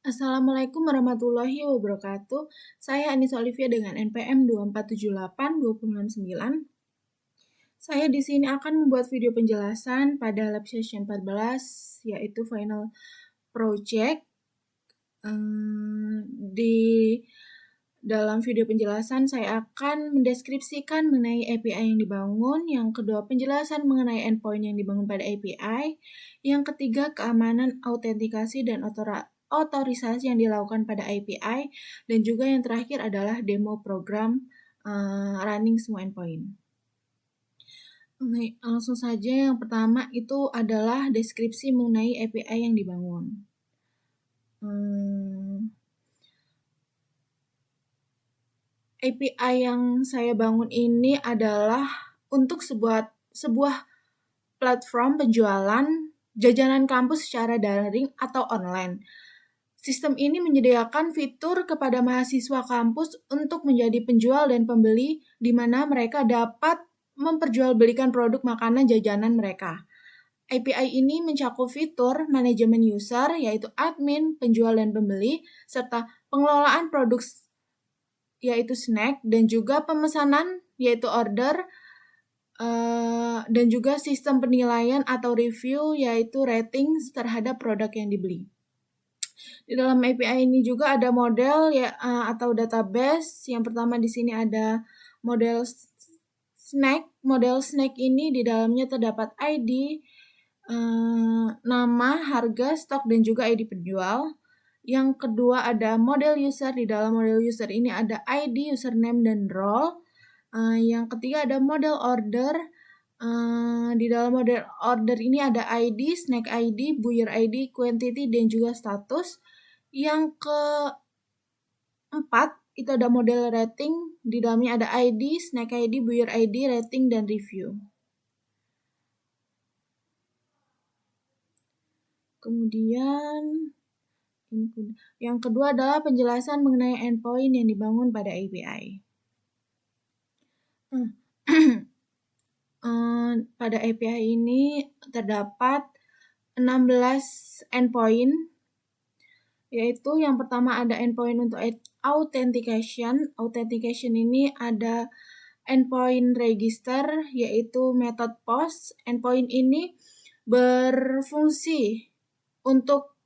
Assalamualaikum warahmatullahi wabarakatuh. Saya Anis Olivia dengan NPM 2478-2069. Saya di sini akan membuat video penjelasan pada lab session 14, yaitu final project. Di dalam video penjelasan saya akan mendeskripsikan mengenai API yang dibangun, yang kedua penjelasan mengenai endpoint yang dibangun pada API, yang ketiga keamanan, autentikasi, dan otorisasi yang dilakukan pada API, dan juga yang terakhir adalah demo program running semua endpoint. Oke, langsung saja yang pertama itu adalah deskripsi mengenai API yang dibangun. API yang saya bangun ini adalah untuk sebuah platform penjualan jajanan kampus secara daring atau online. Sistem ini menyediakan fitur kepada mahasiswa kampus untuk menjadi penjual dan pembeli, di mana mereka dapat memperjualbelikan produk makanan jajanan mereka. API ini mencakup fitur manajemen user, yaitu admin, penjual, dan pembeli, serta pengelolaan produk yaitu snack, dan juga pemesanan yaitu order, dan juga sistem penilaian atau review yaitu rating terhadap produk yang dibeli. Di dalam API ini juga ada model atau database. Yang pertama di sini ada model snack. Model snack ini di dalamnya terdapat ID, nama, harga, stok, dan juga ID penjual. Yang kedua ada model user. Di dalam model user ini ada ID, username, dan role. Yang ketiga ada model order. Di dalam model order ini ada ID, snack ID, buyer ID, quantity, dan juga status. Yang keempat itu ada model rating. Di dalamnya ada ID, snack ID, buyer ID, rating, dan review. Kemudian yang kedua adalah penjelasan mengenai endpoint yang dibangun pada API. Pada API ini terdapat 16 endpoint, yaitu yang pertama ada endpoint untuk authentication. Authentication ini ada endpoint register, yaitu method post. Endpoint ini berfungsi untuk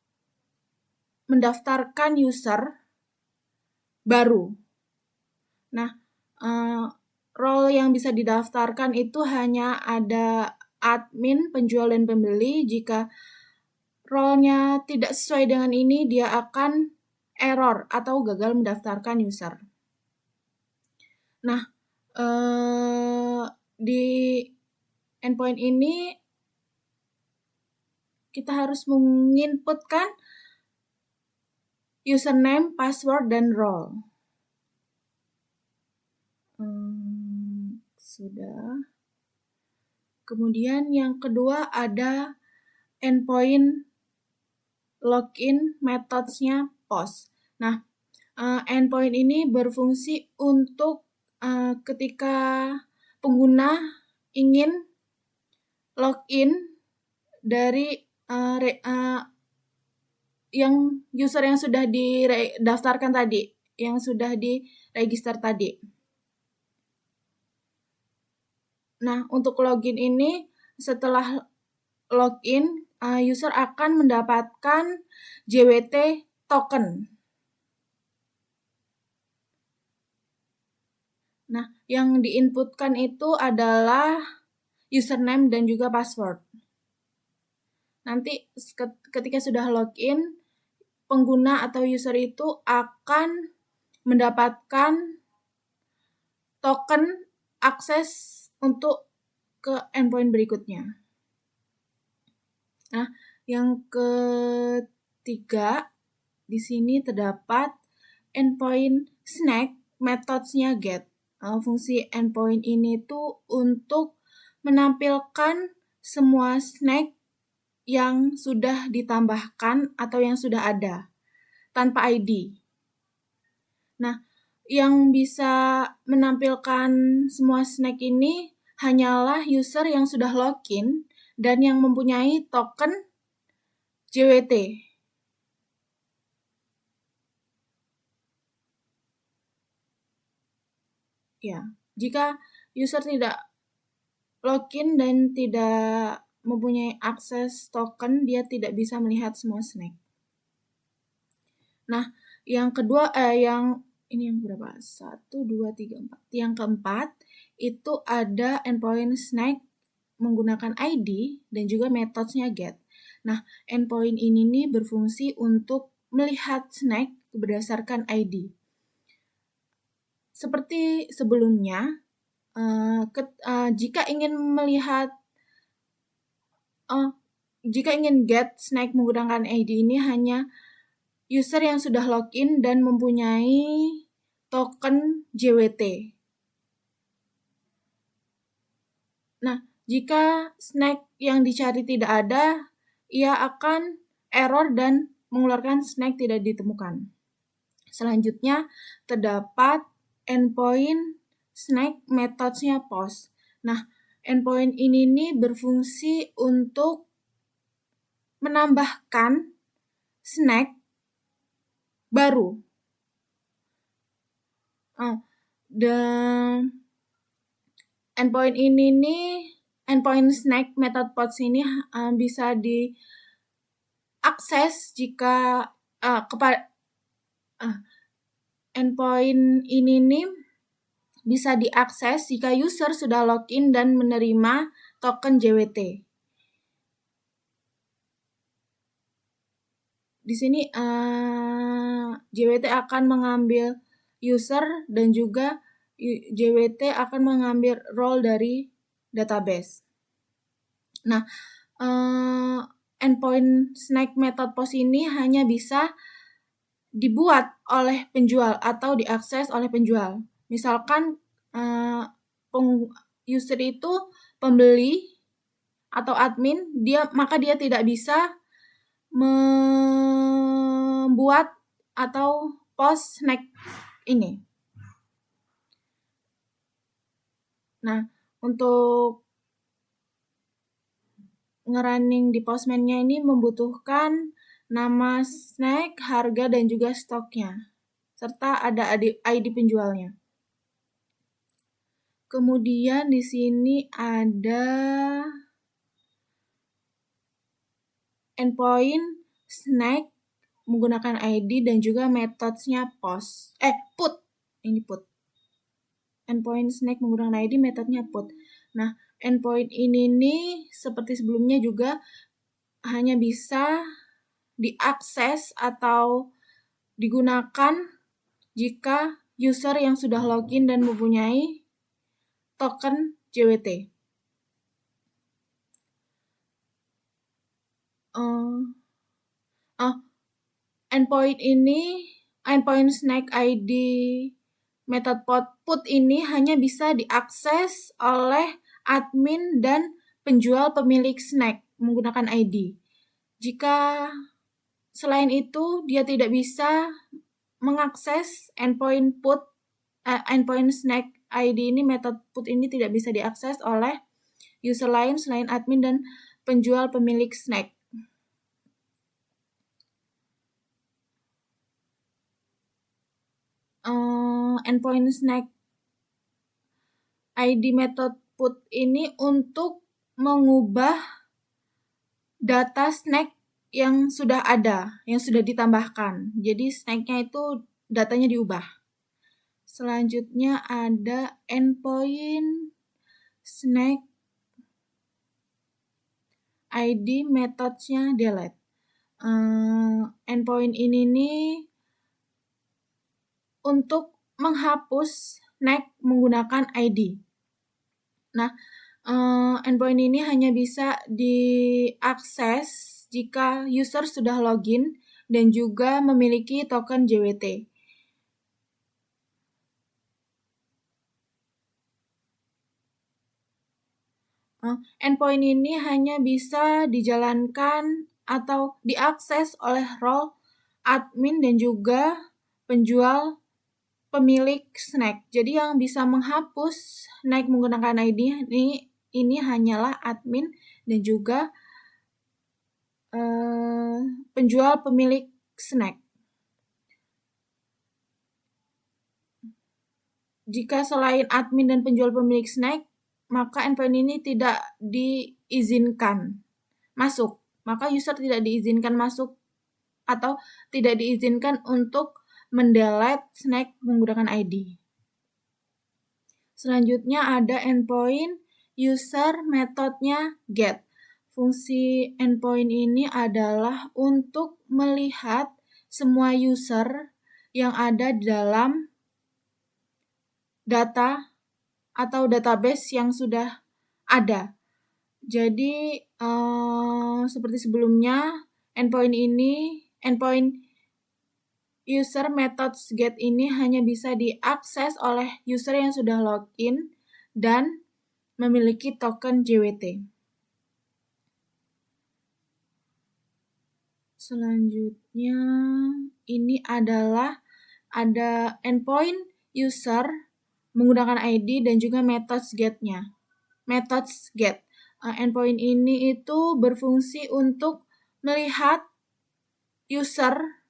mendaftarkan user baru. Nah, role yang bisa didaftarkan itu hanya ada admin, penjual, dan pembeli. Jika role-nya tidak sesuai dengan ini, dia akan error atau gagal mendaftarkan user. Nah, di endpoint ini kita harus menginputkan username, password, dan role. Sudah. Kemudian yang kedua ada endpoint login, methods-nya post. Nah, endpoint ini berfungsi untuk ketika pengguna ingin login dari yang user yang sudah didaftarkan tadi, yang sudah diregister tadi. Nah, untuk login ini, setelah login, user akan mendapatkan JWT token. Nah, yang diinputkan itu adalah username dan juga password. Nanti ketika sudah login, pengguna atau user itu akan mendapatkan token akses untuk ke endpoint berikutnya. Nah, yang ketiga di sini terdapat endpoint snack, methods-nya get. Fungsi endpoint ini tuh untuk menampilkan semua snack yang sudah ditambahkan atau yang sudah ada tanpa ID. Nah, yang bisa menampilkan semua snack ini hanyalah user yang sudah login dan yang mempunyai token JWT. Ya, jika user tidak login dan tidak mempunyai akses token, dia tidak bisa melihat semua snack. Nah, yang kedua, yang berapa? 1, 2, 3, 4. Yang keempat, itu ada endpoint snack menggunakan ID dan juga metodenya get. Nah, endpoint ini nih berfungsi untuk melihat snack berdasarkan ID. Seperti sebelumnya, jika ingin get snack menggunakan ID ini hanya user yang sudah login dan mempunyai token JWT. Nah, jika snack yang dicari tidak ada, ia akan error dan mengeluarkan snack tidak ditemukan. Selanjutnya, terdapat endpoint snack metodenya post. Nah, endpoint ini nih berfungsi untuk menambahkan snack baru. Dan endpoint ini nih, endpoint snack method post ini bisa diakses jika endpoint ini nih bisa diakses jika user sudah login dan menerima token JWT. Di sini JWT akan mengambil user dan juga JWT akan mengambil role dari database. Nah, endpoint snack method post ini hanya bisa dibuat oleh penjual atau diakses oleh penjual. Misalkan user itu pembeli atau admin, maka dia tidak bisa membuat atau post snack ini. Nah, untuk ngerunning di Postman-nya ini membutuhkan nama snack, harga, dan juga stoknya, serta ada ID penjualnya. Kemudian di sini ada endpoint snack menggunakan ID dan juga metodenya put. Ini put. Endpoint snack menggunakan ID, metodenya put. Nah, endpoint ini nih seperti sebelumnya juga hanya bisa diakses atau digunakan jika user yang sudah login dan mempunyai token JWT. Endpoint snack ID method put ini hanya bisa diakses oleh admin dan penjual pemilik snack menggunakan ID. Jika selain itu dia tidak bisa mengakses endpoint snack ID ini, method put ini tidak bisa diakses oleh user lain selain admin dan penjual pemilik snack. Endpoint snack ID method put ini untuk mengubah data snack yang sudah ada, yang sudah ditambahkan. Jadi snacknya itu datanya diubah. Selanjutnya ada endpoint snack ID metodenya delete. Endpoint ini nih untuk menghapus snack menggunakan ID. Nah, endpoint ini hanya bisa diakses jika user sudah login dan juga memiliki token JWT. Endpoint ini hanya bisa dijalankan atau diakses oleh role admin dan juga penjual pemilik snack. Jadi yang bisa menghapus snack menggunakan ID ini hanyalah admin dan juga penjual pemilik snack. Jika selain admin dan penjual pemilik snack, maka endpoint ini tidak diizinkan masuk. Maka user tidak diizinkan masuk atau tidak diizinkan untuk mendelete snack menggunakan ID. Selanjutnya ada endpoint user metodenya get. Fungsi endpoint ini adalah untuk melihat semua user yang ada di dalam data atau database yang sudah ada. Jadi seperti sebelumnya, endpoint user methods get ini hanya bisa diakses oleh user yang sudah login dan memiliki token JWT. Selanjutnya ini adalah ada endpoint user menggunakan ID dan juga methods get-nya. Methods get. Endpoint ini itu berfungsi untuk melihat user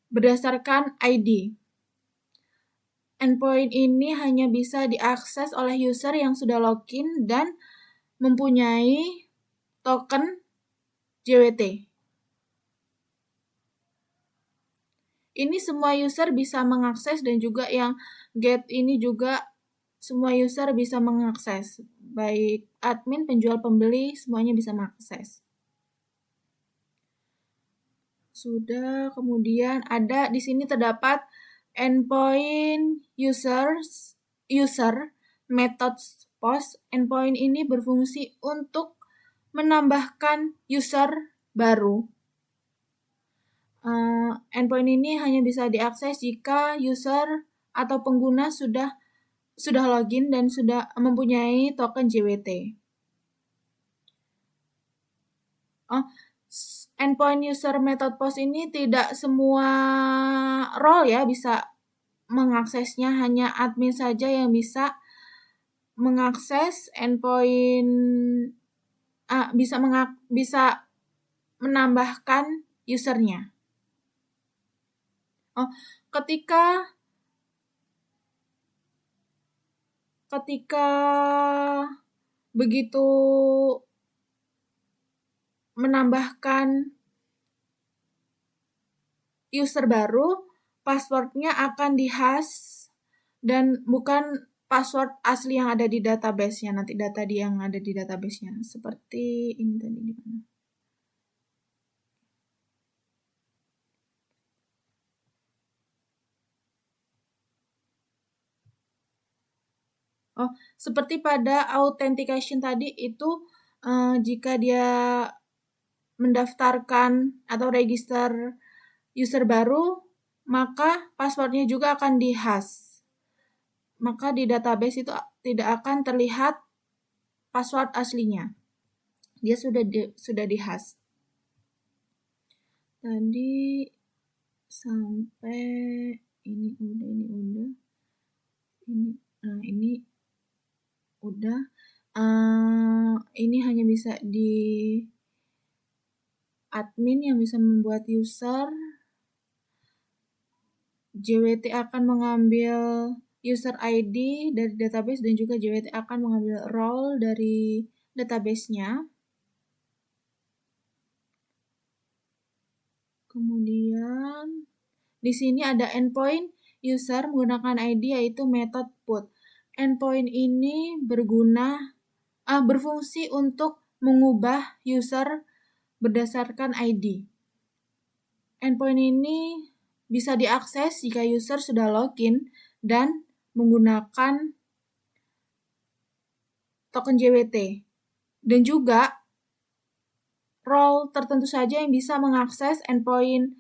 berdasarkan ID. Endpoint ini hanya bisa diakses oleh user yang sudah login dan mempunyai token JWT. Ini semua user bisa mengakses dan juga yang get ini juga semua user bisa mengakses. Baik admin, penjual, pembeli, semuanya bisa mengakses. Sudah, kemudian ada di sini terdapat endpoint user methods post. Endpoint ini berfungsi untuk menambahkan user baru. Endpoint ini hanya bisa diakses jika user atau pengguna sudah login dan sudah mempunyai token JWT. Endpoint user method post ini tidak semua role ya bisa mengaksesnya, hanya admin saja yang bisa mengakses endpoint, bisa menambahkan usernya. Ketika begitu menambahkan user baru, passwordnya akan di-hash dan bukan password asli yang ada di database-nya, nanti data yang ada di database-nya. Seperti ini tadi di mana? Seperti pada authentication tadi itu, jika dia mendaftarkan atau register user baru, maka passwordnya juga akan di-hash. Maka di database itu tidak akan terlihat password aslinya. Dia sudah di-hash. Tadi sampai ini udah. Ini udah. Ini hanya bisa di admin yang bisa membuat user. JWT akan mengambil user ID dari database dan juga JWT akan mengambil role dari database-nya. Kemudian di sini ada endpoint user menggunakan ID yaitu method put. Endpoint ini berfungsi untuk mengubah user berdasarkan ID. Endpoint ini bisa diakses jika user sudah login dan menggunakan token JWT. Dan juga role tertentu saja yang bisa mengakses endpoint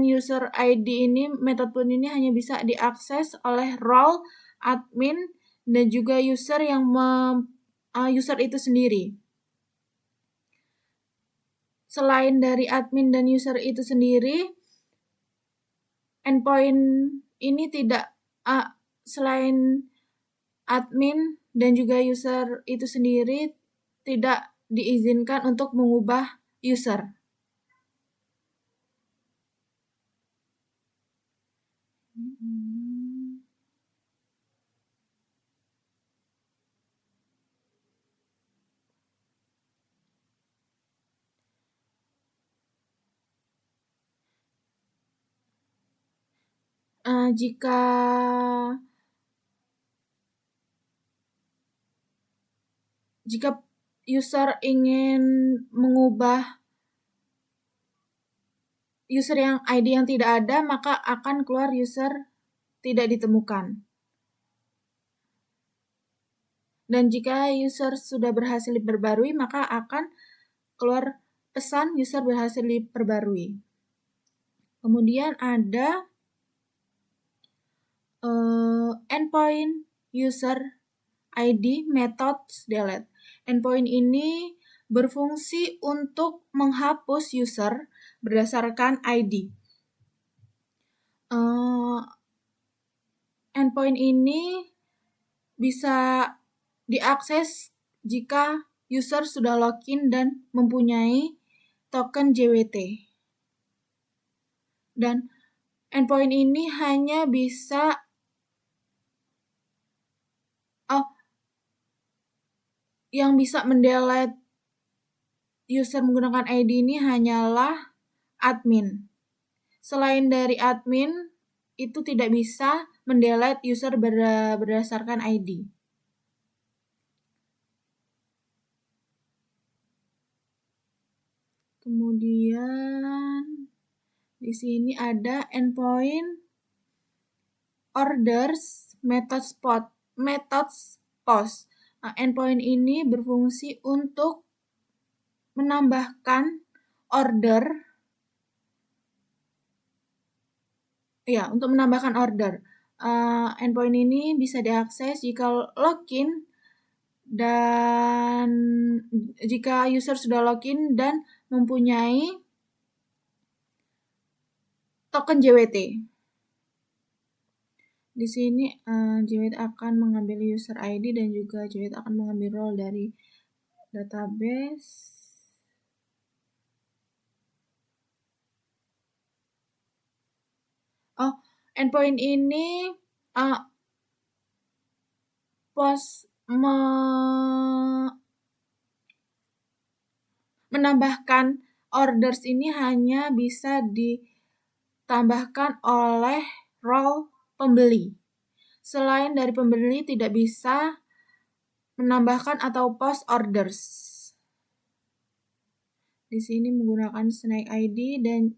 user ID ini, method put ini hanya bisa diakses oleh role, admin, dan juga user yang user itu sendiri. Selain dari admin dan user itu sendiri, endpoint ini tidak selain admin dan juga user itu sendiri tidak diizinkan untuk mengubah user. jika user ingin mengubah user yang ID yang tidak ada, maka akan keluar user tidak ditemukan. Dan jika user sudah berhasil diperbarui, maka akan keluar pesan user berhasil diperbarui. Kemudian ada endpoint user ID methods delete. Endpoint ini berfungsi untuk menghapus user berdasarkan ID. Endpoint ini bisa diakses jika user sudah login dan mempunyai token JWT. Dan endpoint ini hanya bisa yang bisa mendelete user menggunakan ID ini hanyalah admin. Selain dari admin, itu tidak bisa mendelete user berdasarkan ID. Kemudian di sini ada endpoint orders methods post. Endpoint ini berfungsi untuk menambahkan order. Endpoint ini bisa diakses jika login dan jika user sudah login dan mempunyai token JWT. Di sini JWT akan mengambil user ID dan juga JWT akan mengambil role dari database. Endpoint ini menambahkan orders ini hanya bisa ditambahkan oleh role pembeli. Selain dari pembeli tidak bisa menambahkan atau post orders. Di sini menggunakan snack ID dan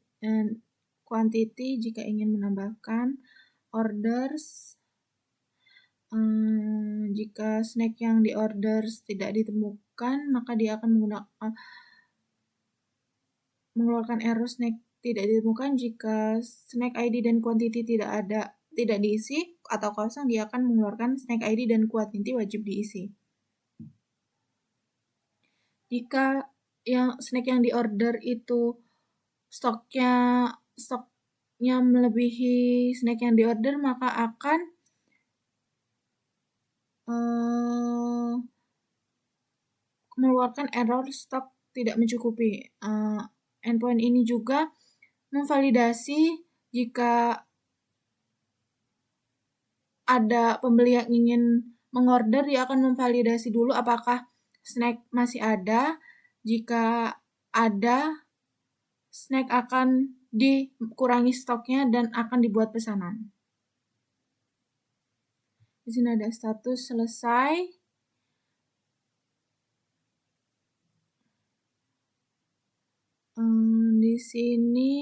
quantity jika ingin menambahkan orders. Jika snack yang di orders tidak ditemukan, maka dia akan mengeluarkan error snack tidak ditemukan. Jika snack ID dan quantity tidak diisi atau kosong, dia akan mengeluarkan snack ID dan quantity wajib diisi. Jika snack yang di order itu stoknya melebihi snack yang di order, maka akan mengeluarkan error stok tidak mencukupi. Endpoint ini juga memvalidasi jika ada pembeli yang ingin mengorder, dia akan memvalidasi dulu apakah snack masih ada. Jika ada, snack akan dikurangi stoknya dan akan dibuat pesanan. Di sini ada status selesai. Di sini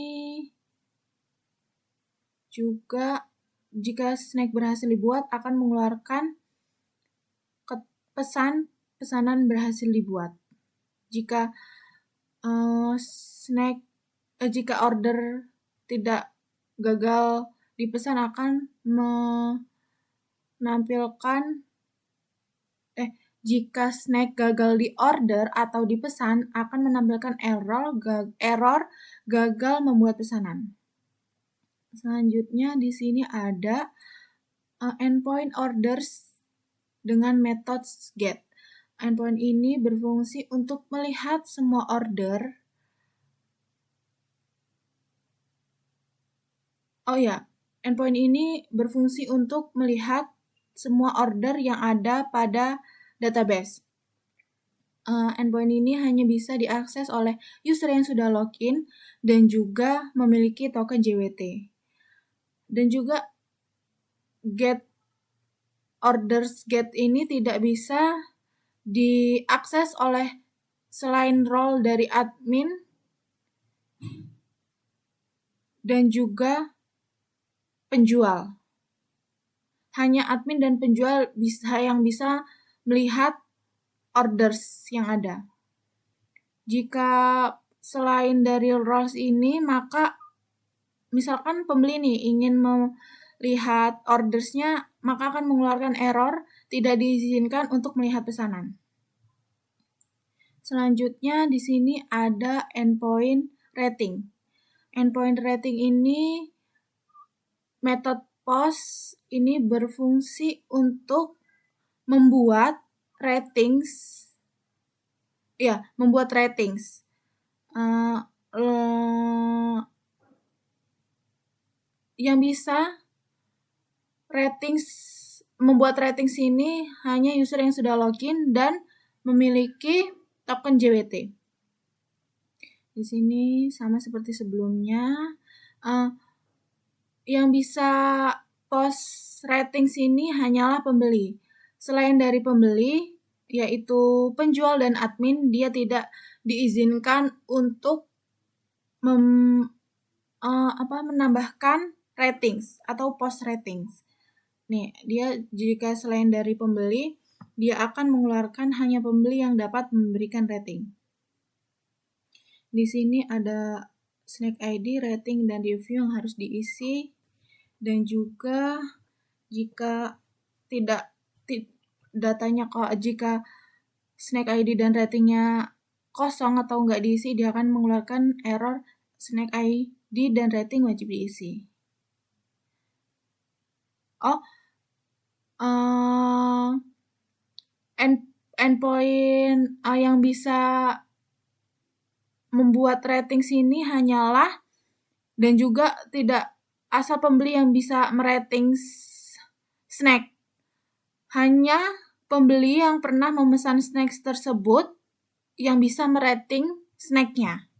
juga jika snack berhasil dibuat akan mengeluarkan pesanan berhasil dibuat. Jika jika order tidak gagal dipesan akan menampilkan jika snack gagal di order atau dipesan akan menampilkan error gagal membuat pesanan. Selanjutnya di sini ada endpoint orders dengan methods get. Endpoint ini berfungsi untuk melihat semua order. Endpoint ini berfungsi untuk melihat semua order yang ada pada database. Endpoint ini hanya bisa diakses oleh user yang sudah login dan juga memiliki token JWT. Dan juga get orders get ini tidak bisa diakses oleh selain role dari admin dan juga penjual. Hanya admin dan penjual yang bisa melihat orders yang ada. Jika selain dari roles ini, maka misalkan pembeli nih ingin melihat ordersnya, maka akan mengeluarkan error tidak diizinkan untuk melihat pesanan. Selanjutnya di sini ada endpoint rating. Endpoint rating ini metode POS ini berfungsi untuk membuat ratings. Yang bisa membuat ratings ini hanya user yang sudah login dan memiliki token JWT. Di sini sama seperti sebelumnya, yang bisa post ratings ini hanyalah pembeli. Selain dari pembeli, yaitu penjual dan admin, dia tidak diizinkan untuk menambahkan ratings atau post ratings. Nih, dia jika selain dari pembeli, dia akan mengeluarkan hanya pembeli yang dapat memberikan rating. Di sini ada Snack ID, rating, dan review yang harus diisi. Dan juga jika jika Snack ID dan ratingnya kosong atau nggak diisi, dia akan mengeluarkan error Snack ID dan rating wajib diisi. Endpoint yang bisa membuat ratings ini hanyalah dan juga tidak asal pembeli yang bisa merating snack. Hanya pembeli yang pernah memesan snack tersebut yang bisa merating snacknya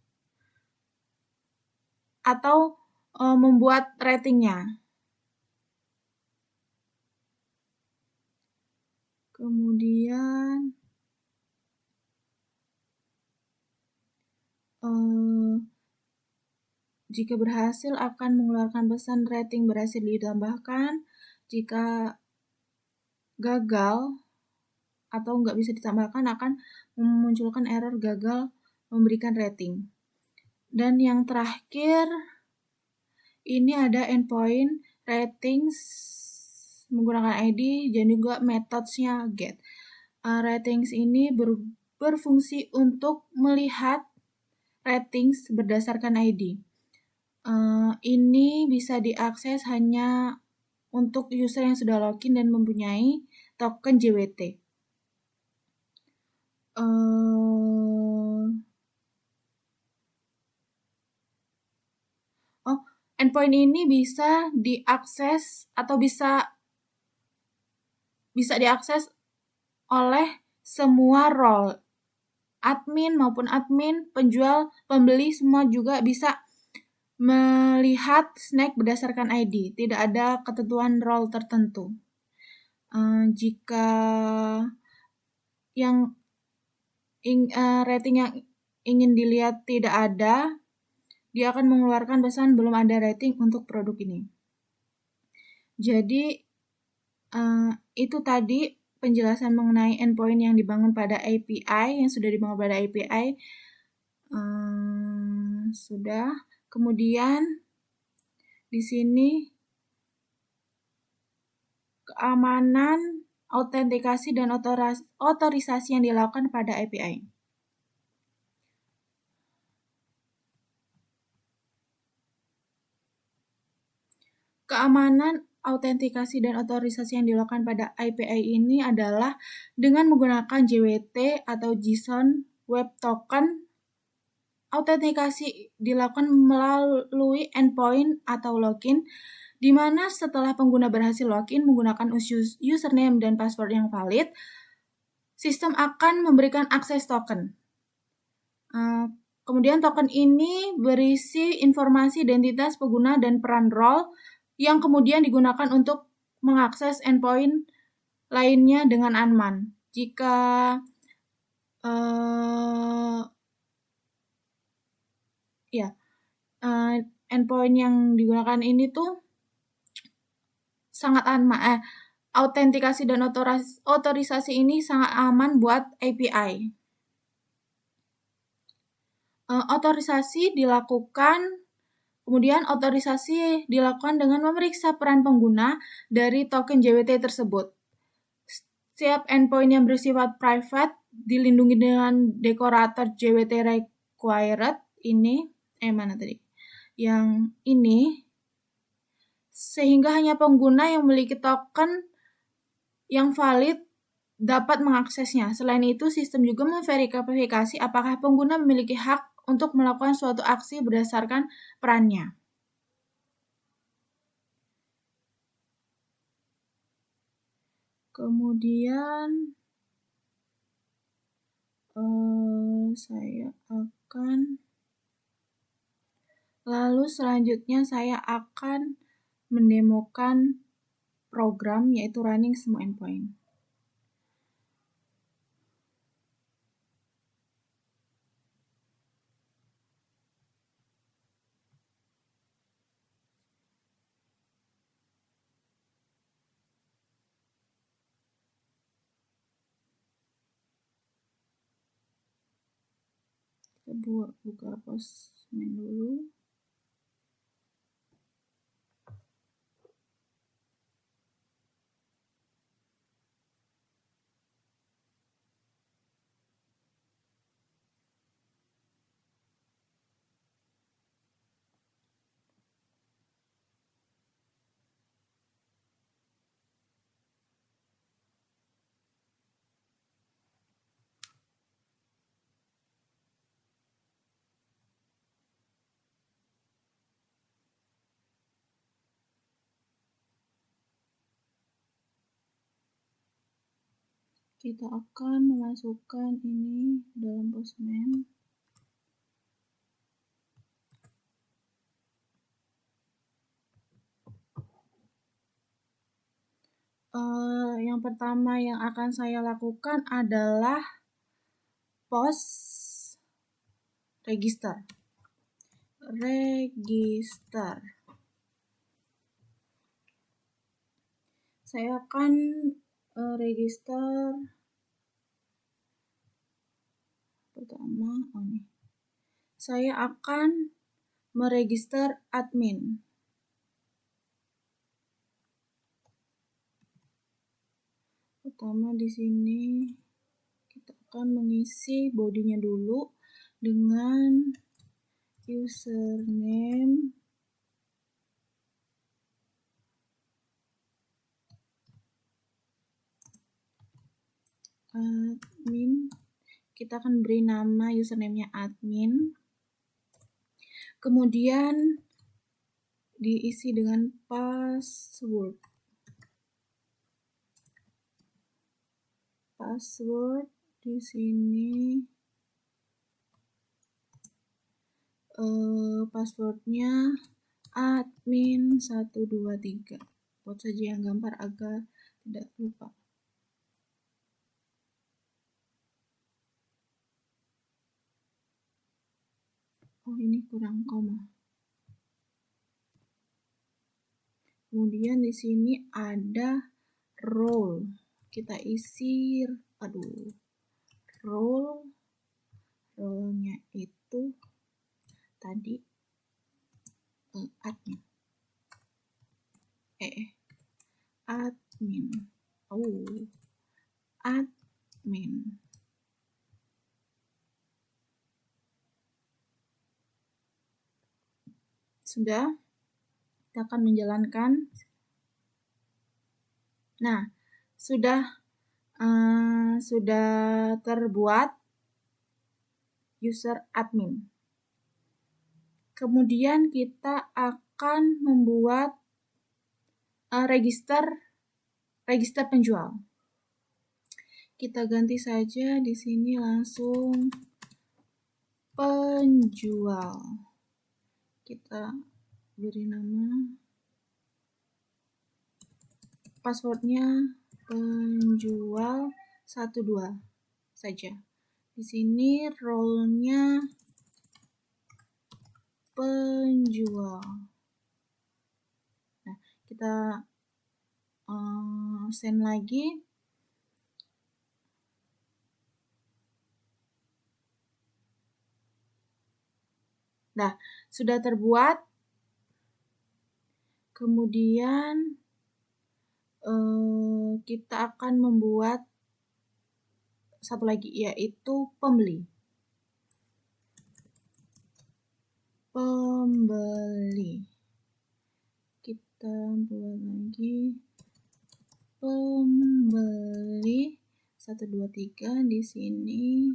atau membuat ratingnya. Kemudian jika berhasil akan mengeluarkan pesan rating berhasil ditambahkan. Jika gagal atau nggak bisa ditambahkan akan memunculkan error gagal memberikan rating. Dan yang terakhir ini ada endpoint ratings menggunakan ID dan juga methods-nya get. Ratings ini berfungsi untuk melihat ratings berdasarkan ID. Ini bisa diakses hanya untuk user yang sudah login dan mempunyai token JWT. Endpoint ini bisa diakses atau bisa diakses oleh semua role. Admin maupun admin, penjual, pembeli semua juga bisa melihat snack berdasarkan ID. Tidak ada ketentuan role tertentu. Jika yang rating yang ingin dilihat tidak ada, dia akan mengeluarkan pesan belum ada rating untuk produk ini. Jadi itu tadi penjelasan mengenai endpoint yang dibangun pada API, yang sudah dibangun pada API. Sudah. Kemudian di sini keamanan, autentikasi, dan otorisasi yang dilakukan pada API. Keamanan, autentikasi, dan otorisasi yang dilakukan pada API ini adalah dengan menggunakan JWT atau JSON Web Token. Autentikasi dilakukan melalui endpoint atau login, di mana setelah pengguna berhasil login menggunakan username dan password yang valid, sistem akan memberikan akses token. Kemudian token ini berisi informasi identitas pengguna dan peran role yang kemudian digunakan untuk mengakses endpoint lainnya dengan aman. Jika endpoint yang digunakan ini tuh sangat aman. Autentikasi dan otorisasi ini sangat aman buat API. Otorisasi dilakukan dengan memeriksa peran pengguna dari token JWT tersebut. Setiap endpoint yang bersifat private dilindungi dengan dekorator JWT required ini. Mana tadi? Yang ini. Sehingga hanya pengguna yang memiliki token yang valid dapat mengaksesnya. Selain itu, sistem juga memverifikasi apakah pengguna memiliki hak untuk melakukan suatu aksi berdasarkan perannya. Kemudian selanjutnya saya akan mendemokan program yaitu running semua endpoint. Kita buka Postman dulu. Kita akan memasukkan ini dalam Postman. Yang pertama yang akan saya lakukan adalah post register. Saya akan register pertama saya akan meregister admin. Pertama di sini kita akan mengisi bodinya dulu dengan username admin. Kita akan beri nama username-nya admin. Kemudian diisi dengan password. Password di sini passwordnya admin 123. Buat saja yang gambar agar tidak lupa. Ini kurang koma. Kemudian di sini ada role. Kita isi role-nya itu tadi admin. Admin. Sudah, kita akan menjalankan. Nah, sudah terbuat user admin. Kemudian kita akan membuat register penjual. Kita ganti saja di sini langsung penjual. Kita beri nama passwordnya penjual 12 saja. Di sini role-nya penjual. Nah, kita send lagi. Nah, sudah terbuat. Kemudian kita akan membuat satu lagi, yaitu pembeli. Kita buat lagi pembeli 1 2 3 di sini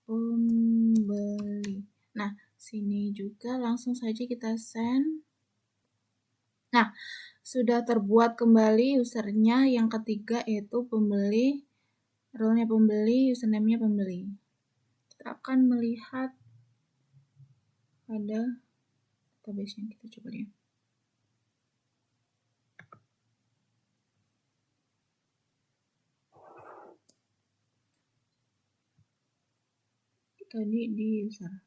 pembeli. Nah, sini juga langsung saja kita send. Nah, sudah terbuat kembali usernya yang ketiga, yaitu pembeli, role-nya pembeli, username-nya pembeli. Kita akan melihat pada database-nya, kita coba lihat. Tadi di user.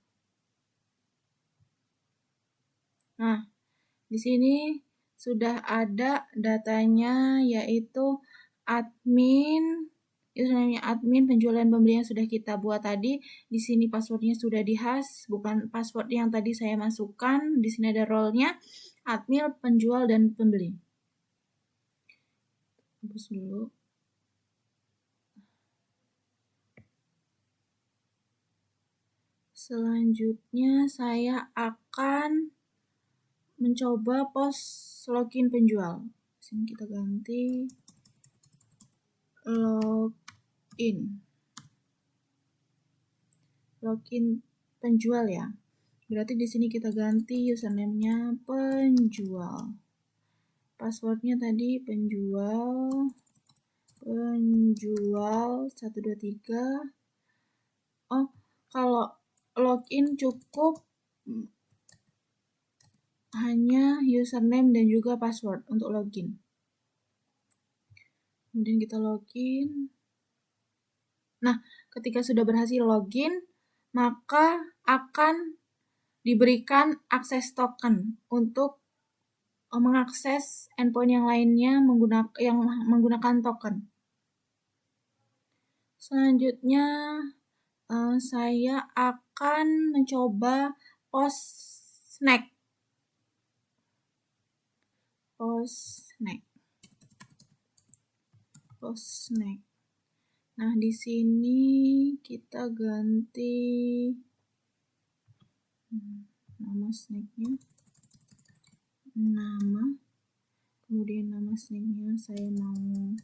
Nah, di sini sudah ada datanya, yaitu admin, username admin, penjualan pembeli yang sudah kita buat tadi. Di sini passwordnya sudah di-hash, bukan password yang tadi saya masukkan. Di sini ada role-nya, admin, penjual, dan pembeli. Hapus dulu. Selanjutnya saya akan mencoba post login penjual. Sini kita ganti login penjual ya. Berarti di sini kita ganti username-nya penjual. Passwordnya tadi penjual 1 2 3. Oh, kalau login cukup hanya username dan juga password untuk login. Kemudian kita login. Nah, ketika sudah berhasil login, maka akan diberikan akses token untuk mengakses endpoint yang lainnya menggunakan token. Selanjutnya saya akan mencoba post snack. Nah, di sini kita ganti nama snacknya, kemudian nama snacknya saya mau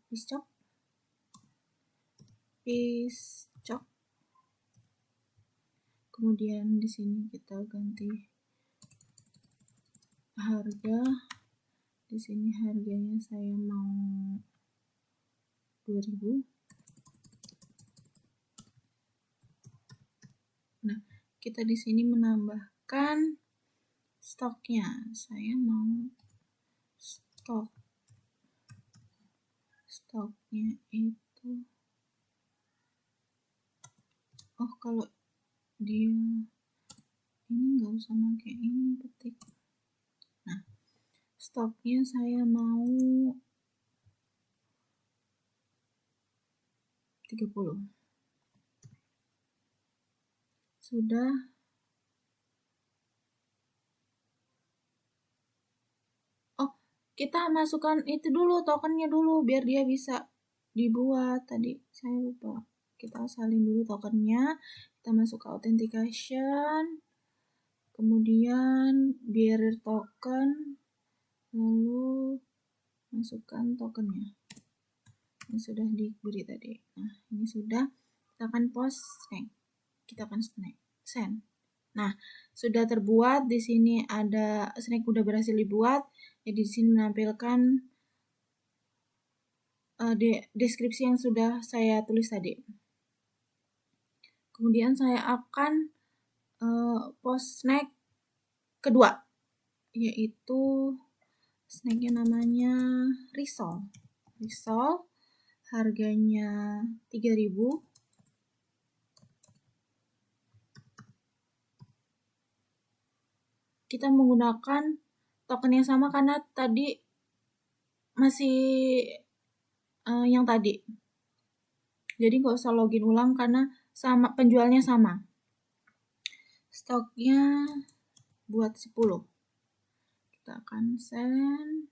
piscok. Kemudian di sini kita ganti harga. Di sini harganya saya mau 2.000. Nah, kita di sini menambahkan stoknya. Saya mau stoknya itu, kalau dia ini nggak usah pakai ini petik. Nah, stoknya saya mau 30. Sudah. Kita masukkan itu dulu, tokennya dulu, biar dia bisa dibuat. Tadi saya lupa. Kita salin dulu tokennya. Kita masuk ke authentication. Kemudian bearer token. Lalu masukkan tokennya. Ini sudah diberi tadi. Nah, ini sudah. Kita akan post snack. Kita akan send. Nah, sudah terbuat. Di sini ada snack udah berhasil dibuat. Jadi di sini menampilkan deskripsi yang sudah saya tulis tadi. Kemudian saya akan post snack kedua. yaitu snacknya namanya risol. Harganya 3.000. Kita menggunakan token yang sama karena tadi masih yang tadi. Jadi nggak usah login ulang karena sama penjualnya sama. Stoknya buat 10. Kita akan send.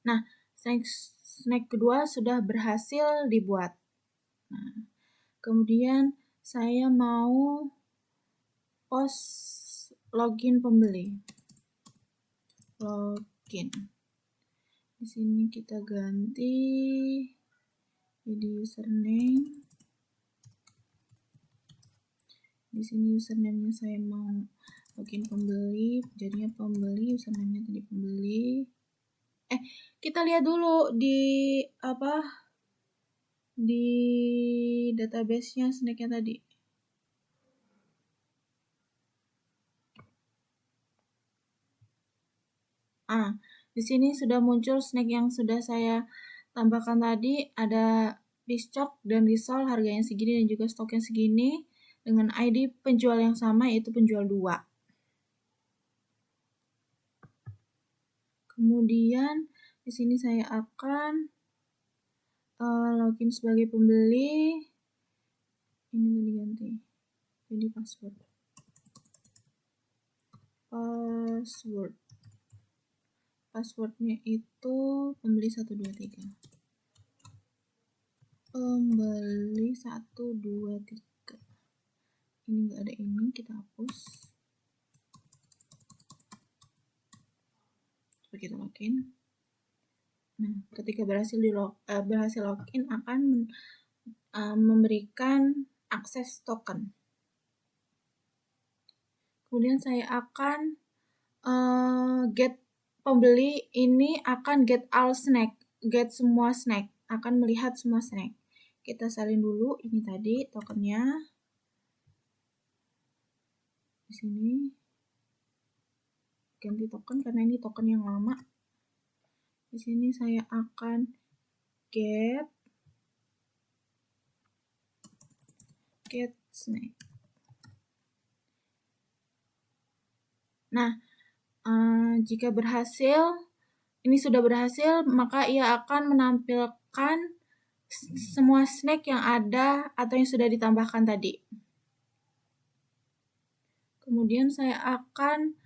Nah, snack kedua sudah berhasil dibuat. Nah, kemudian saya mau post login pembeli. Login. Di sini kita ganti jadi username. Di sini username-nya saya mau login pembeli, jadinya pembeli, username-nya tadi pembeli. Kita lihat dulu di database-nya snack-nya tadi. Di sini sudah muncul snack yang sudah saya tambahkan tadi, ada piscok dan risol harganya segini dan juga stoknya segini dengan ID penjual yang sama yaitu penjual 2. Kemudian di sini saya akan login sebagai pembeli. Ini tadi ganti jadi passwordnya itu pembeli 123. Pembeli 123. Ini nggak ada ini, kita hapus. Coba kita login. Nah, ketika berhasil login akan memberikan akses token. Kemudian saya akan get pembeli ini akan get all snack, get semua snack, akan melihat semua snack. Kita salin dulu ini tadi tokennya. Di sini ganti token karena ini token yang lama. Di sini saya akan get snack. Nah, jika ini sudah berhasil, maka ia akan menampilkan semua snack yang ada atau yang sudah ditambahkan tadi. Kemudian saya akan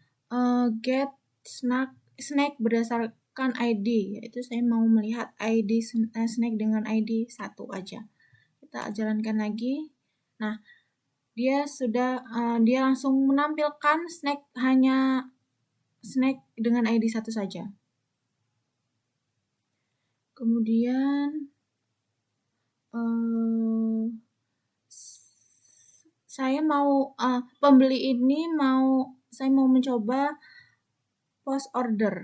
get snack berdasarkan ID, yaitu saya mau melihat ID snack dengan ID 1 aja. Kita jalankan lagi. Nah, dia langsung menampilkan hanya snack dengan ID 1 saja. Kemudian saya mau pembeli ini saya mau mencoba post order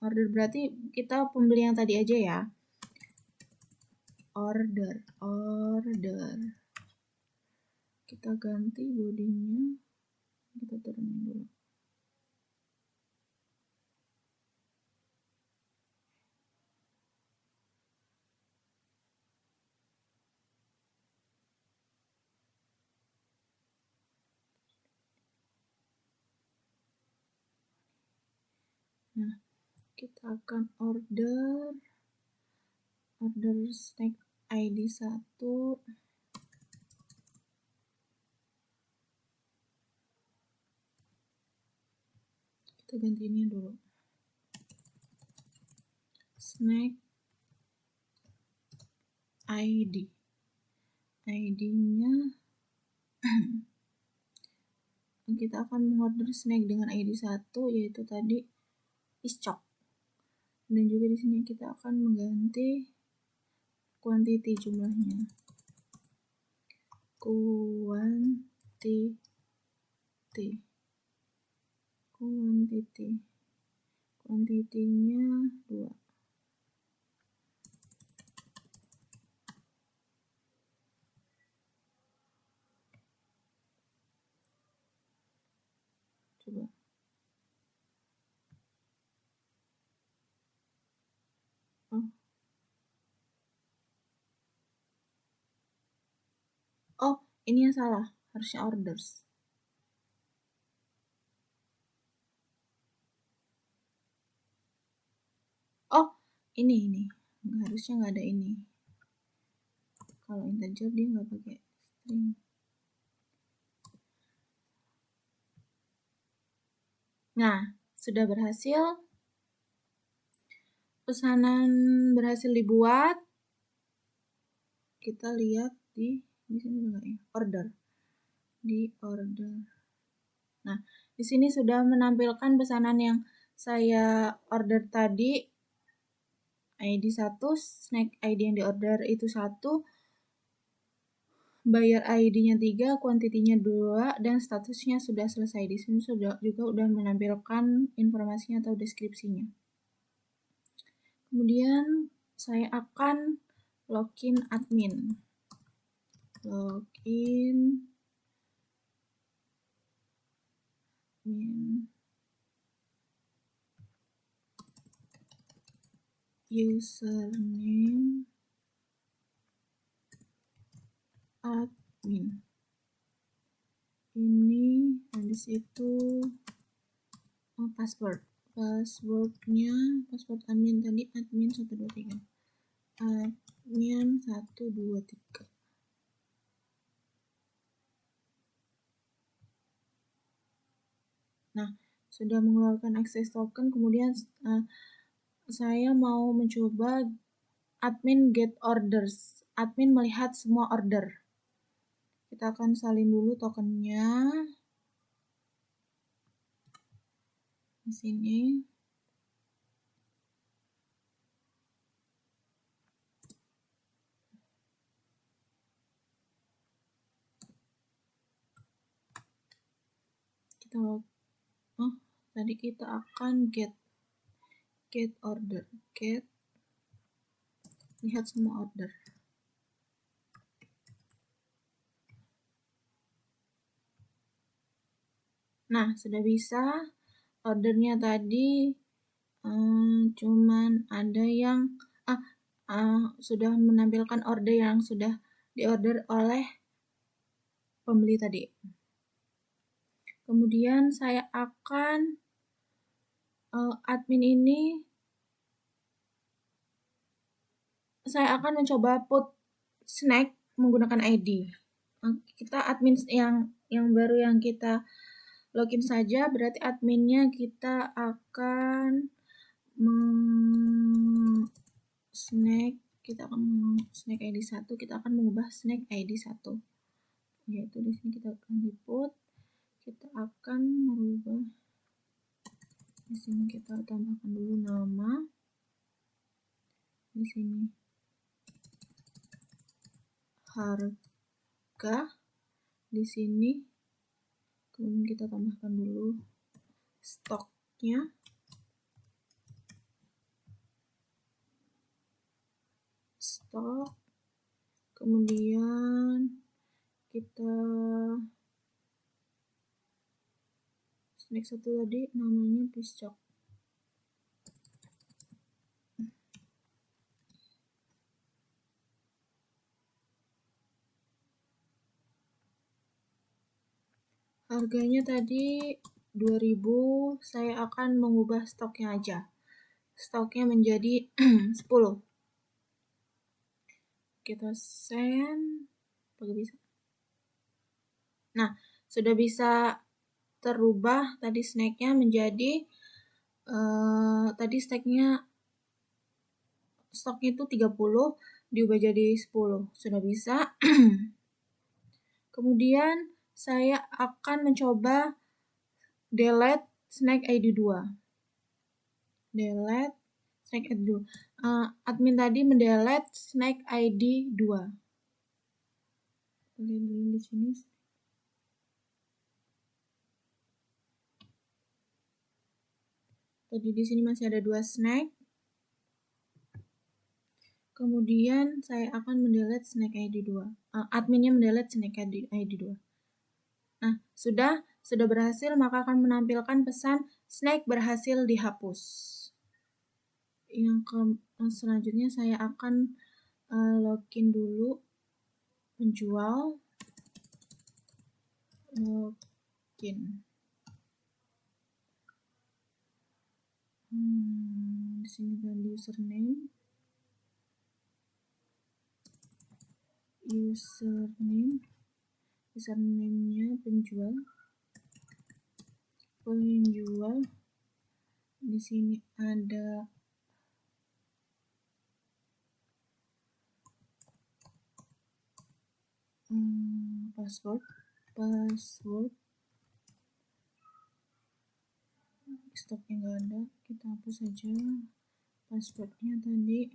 berarti kita pembeli yang tadi aja ya. Order kita ganti bodinya, kita turunin dulu. Nah, kita akan order snack ID 1. Kita ganti ini dulu. Snack ID-nya kita akan mengorder snack dengan ID 1 yaitu tadi piscok. Dan juga di sini kita akan mengganti quantity jumlahnya. Quantity-nya 2. Coba. Oh, ini yang salah. Harusnya orders. Oh, ini. Harusnya nggak ada ini. Kalau integer dia nggak pakai string. Nah, sudah berhasil. Pesanan berhasil dibuat. Kita lihat di sini juga ya, order. Di order. Nah, di sini sudah menampilkan pesanan yang saya order tadi. ID 1, snack ID yang di order itu 1, bayar ID-nya 3, kuantitinya 2, dan statusnya sudah selesai. Di sini juga udah menampilkan informasinya atau deskripsinya. Kemudian saya akan login admin. Login admin. Username admin. Ini habis itu password. Passwordnya, password admin tadi admin 123. Admin 123. Nah, sudah mengeluarkan access token, kemudian saya mau mencoba admin get orders. Admin melihat semua order. Kita akan salin dulu tokennya. Di sini. Tadi kita akan get order. Get lihat semua order. Nah, sudah bisa. Ordernya tadi cuman ada yang sudah menampilkan order yang sudah diorder oleh pembeli tadi. Kemudian saya akan admin ini saya akan mencoba put snack menggunakan ID. Kita admin yang baru yang kita login saja, berarti adminnya kita akan snack ID 1, kita akan mengubah snack ID 1. Yaitu di sini kita akan input, kita akan merubah. Di sini kita tambahkan dulu nama. Di sini harga. Di sini kemudian kita tambahkan dulu stoknya. Stok. Kemudian kita snack 1 tadi namanya piscok. Harganya tadi 2000, saya akan mengubah stoknya aja. Stoknya menjadi 10. Kita send, apakah bisa? Nah, sudah bisa terubah tadi snacknya menjadi tadi stoknya itu 30 diubah jadi 10. Sudah bisa. Kemudian saya akan mencoba delete snack ID 2. Delete snack ID 2. Admin tadi mendelete snack ID 2. Lihat dulu di sini. Tadi di sini masih ada 2 snack. Kemudian saya akan mendelete snack ID 2. Adminnya mendelete snack ID 2. Nah, sudah sudah berhasil, maka akan menampilkan pesan snack berhasil dihapus. Selanjutnya saya akan login dulu penjual, login. Di sini kan username-nya penjual. Di sini ada password. Stoknya nggak ada, kita hapus saja passwordnya tadi.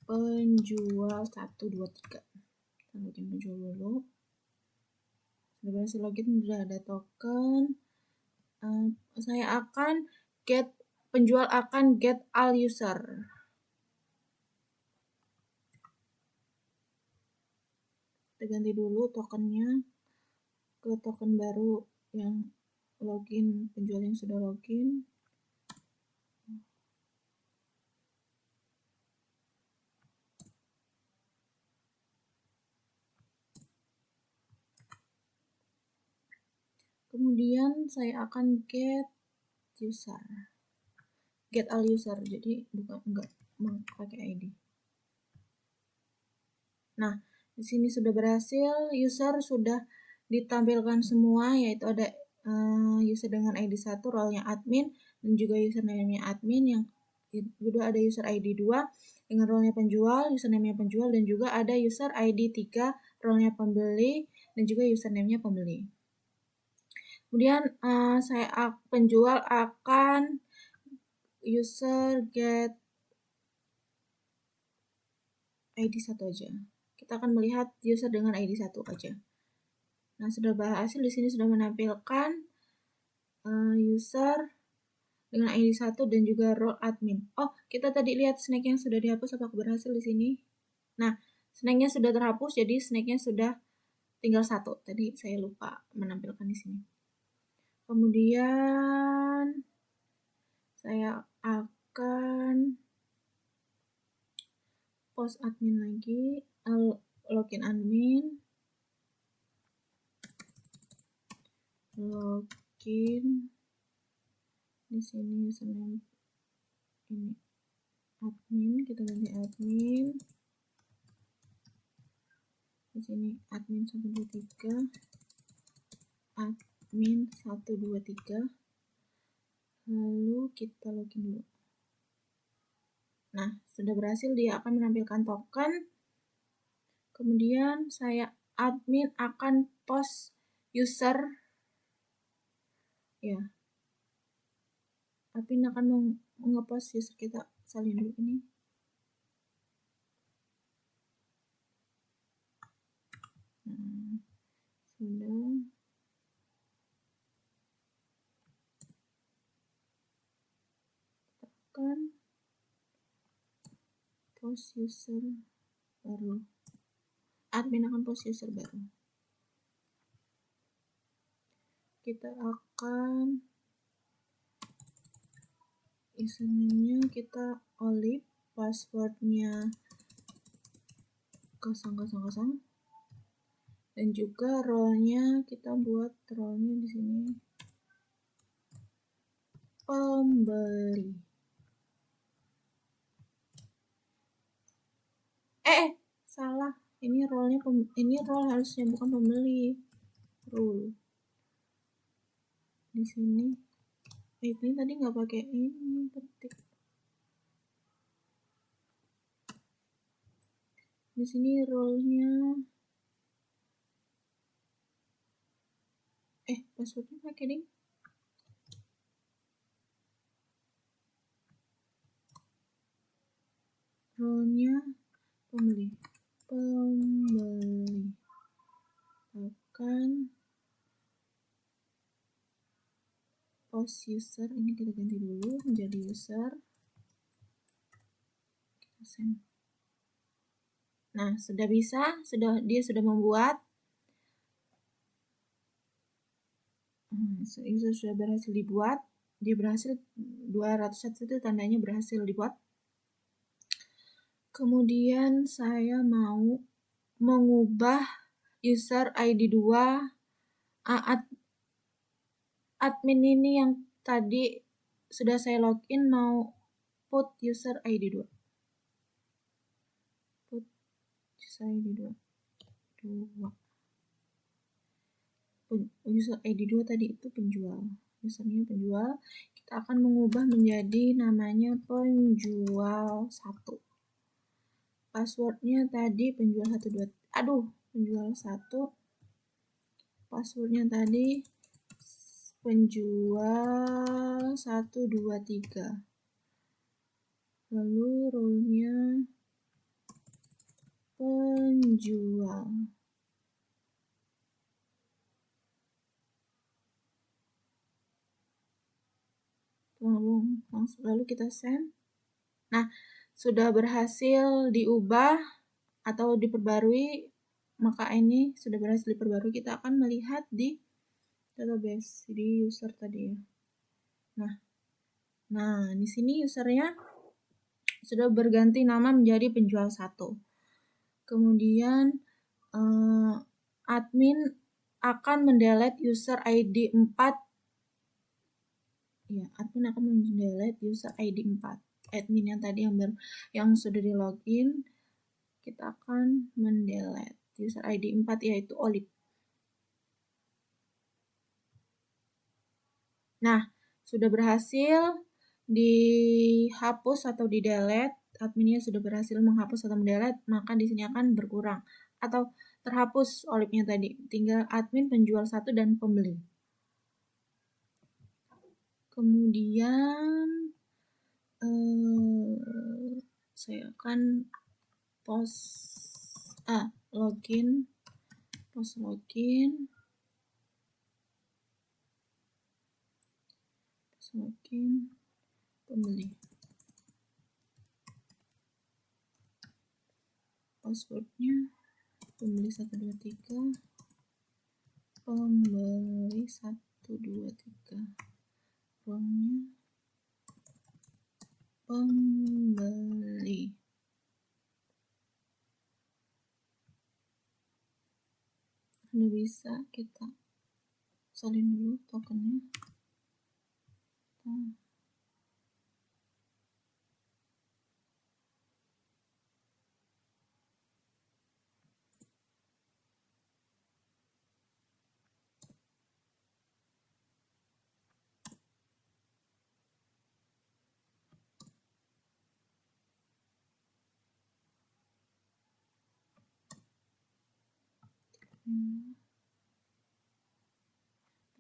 Penjual 123. Kita login penjual dulu. Sudah berhasil login, sudah ada token. Penjual akan get all user. Kita ganti dulu tokennya ke token baru yang login, penjual yang sudah login. Kemudian saya akan get all user, jadi enggak pakai ID. Nah, di sini sudah berhasil, user sudah ditampilkan semua, yaitu ada user dengan ID 1, role-nya admin, dan juga username-nya admin, yang kedua ada user ID 2 dengan role-nya penjual, username-nya penjual, dan juga ada user ID 3, role-nya pembeli, dan juga username-nya pembeli. Kemudian penjual akan user get ID 1 aja. Kita akan melihat user dengan ID 1 aja. Nah, sudah berhasil, di sini sudah menampilkan user dengan ID 1 dan juga role admin. Oh, kita tadi lihat snack yang sudah dihapus, apakah berhasil di sini? Nah, snacknya sudah terhapus, jadi snacknya sudah tinggal 1. Tadi saya lupa menampilkan di sini. Kemudian saya akan post admin lagi, login admin, login. Di sini username ini admin, kita ganti admin. Di sini admin 123, admin 123. Lalu kita login dulu. Nah, sudah berhasil, dia akan menampilkan token. Kemudian admin akan post user. Ya. Admin akan nge-post user, kita salin dulu ini. Nah, sudah. Kita akan post user baru. Admin akan post user baru. Kita akan username-nya kita Olive, passwordnya 000, dan juga role-nya kita buat role-nya di sini pembeli. Salah. Ini role harusnya bukan pembeli. Role. Di sini ini tadi nggak pakai ini, ketik. Di sini role-nya passwordnya pakai ding. Role-nya pembeli. Akan post user, ini kita ganti dulu menjadi user. Kita send. Nah, sudah bisa, dia sudah membuat. User sudah berhasil dibuat. Dia berhasil 201 itu tandanya berhasil dibuat. Kemudian saya mau mengubah user ID 2. Admin ini yang tadi sudah saya login mau put user ID 2. Put user ID 2. User ID 2 tadi itu penjual. Usernya penjual. Kita akan mengubah menjadi namanya penjual 1. Passwordnya tadi penjual 12. Penjual 1. Passwordnya tadi penjual 123. Lalu role-nya penjual. Lalu kita send. Nah, sudah berhasil diubah atau diperbarui, maka ini sudah berhasil diperbarui. Kita akan melihat di database, di user tadi ya. Nah, di sini usernya sudah berganti nama menjadi penjual 1. Kemudian admin akan mendelete user ID 4. Ya, admin akan mendelete user ID 4. Admin yang tadi yang sudah di login, kita akan mendelete user ID 4 yaitu Olive. Nah, sudah berhasil dihapus atau di-delete. Adminnya sudah berhasil menghapus atau mendelete, maka di sini akan berkurang atau terhapus Olive-nya tadi. Tinggal admin, penjual 1 dan pembeli. Kemudian saya akan post login pembeli. Passwordnya pembeli 123, pembeli 123, ruangnya pembeli. Udah bisa, kita salin dulu tokennya.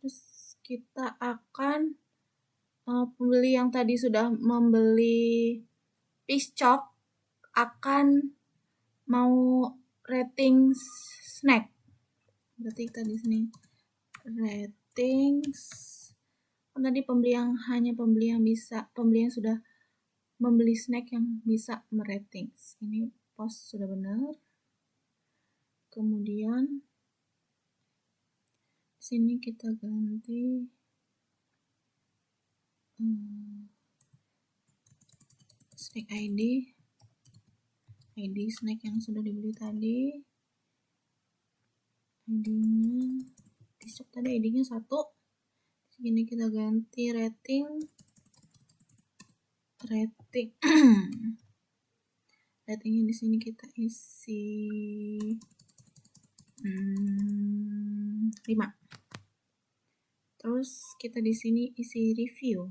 Terus kita akan pembeli yang tadi sudah membeli piscok akan mau rating snack. Berarti kita di sini ratings. Tadi pembeli yang sudah membeli snack yang bisa meratings. Ini post sudah benar. Kemudian sini kita ganti snack ID snack yang sudah dibeli tadi. ID-nya besok tadi ID-nya 1. Sini kita ganti rating ratingnya di sini kita isi 5. Terus kita di sini isi review.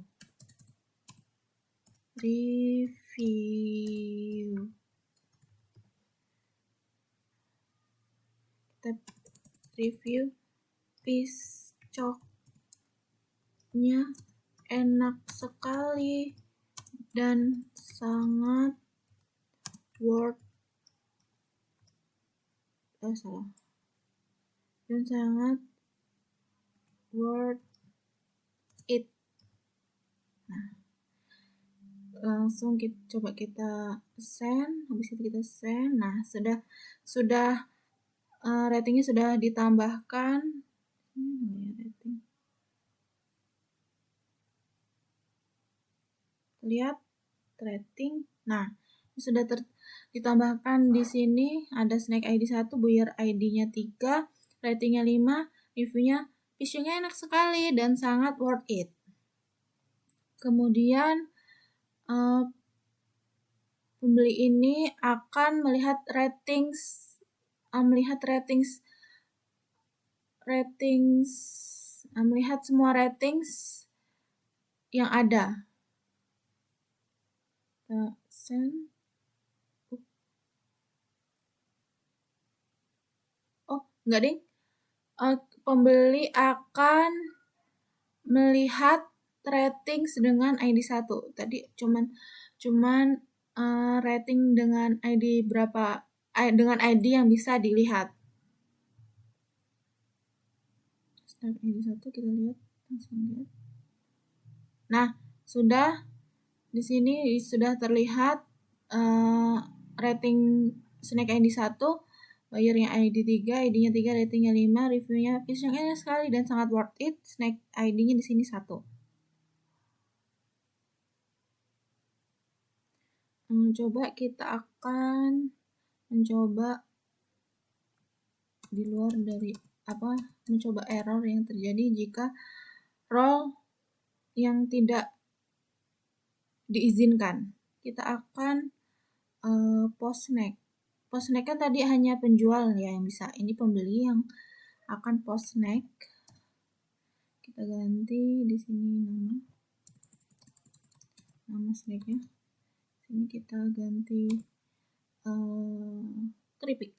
Kita review piscoknya enak sekali dan sangat worth it. Nah, langsung coba kita send, habis itu kita send. Nah, sudah ratingnya sudah ditambahkan. Rating. Lihat rating. Nah, sudah ditambahkan di sini ada Snack ID 1, Buyer ID-nya 3, ratingnya 5, reviewnya fishingnya enak sekali dan sangat worth it. Kemudian pembeli ini akan melihat melihat semua ratings yang ada. Send. Oh, enggak ding. Pembeli akan melihat ratings dengan ID 1. Tadi cuman rating dengan ID berapa, dengan ID yang bisa dilihat. Start ID 1 kita lihat langsung lihat. Nah, sudah di sini sudah terlihat rating Snack ID 1, Buyernya ID 3, ID-nya 3, ratingnya 5, reviewnya fishing enak sekali dan sangat worth it. Snack ID-nya di sini 1. Coba kita akan mencoba di luar dari mencoba error yang terjadi jika role yang tidak diizinkan. Kita akan post snack. Post snack kan tadi hanya penjual ya yang bisa. Ini pembeli yang akan post snack. Kita ganti di sini nama snacknya. Sini kita ganti keripik.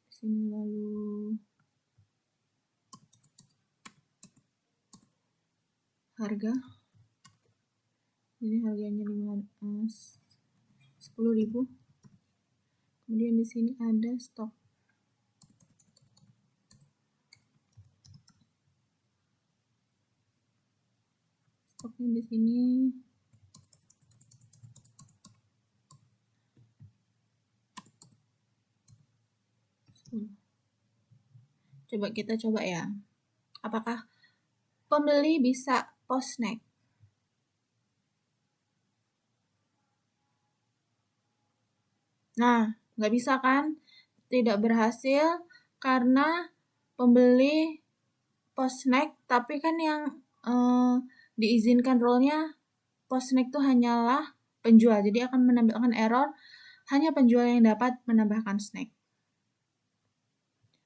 Sini lalu harga. Ini harganya 10.000. Kemudian di sini ada stok. Stoknya di sini kita coba ya. Apakah pembeli bisa post snack? Nah, nggak bisa kan? Tidak berhasil karena pembeli post snack, tapi kan yang diizinkan role-nya post snack itu hanyalah penjual. Jadi akan menampilkan error hanya penjual yang dapat menambahkan snack.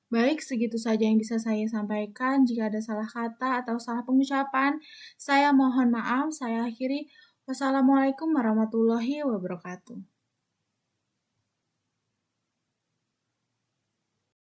Baik, segitu saja yang bisa saya sampaikan. Jika ada salah kata atau salah pengucapan, saya mohon maaf. Saya akhiri. Wassalamualaikum warahmatullahi wabarakatuh.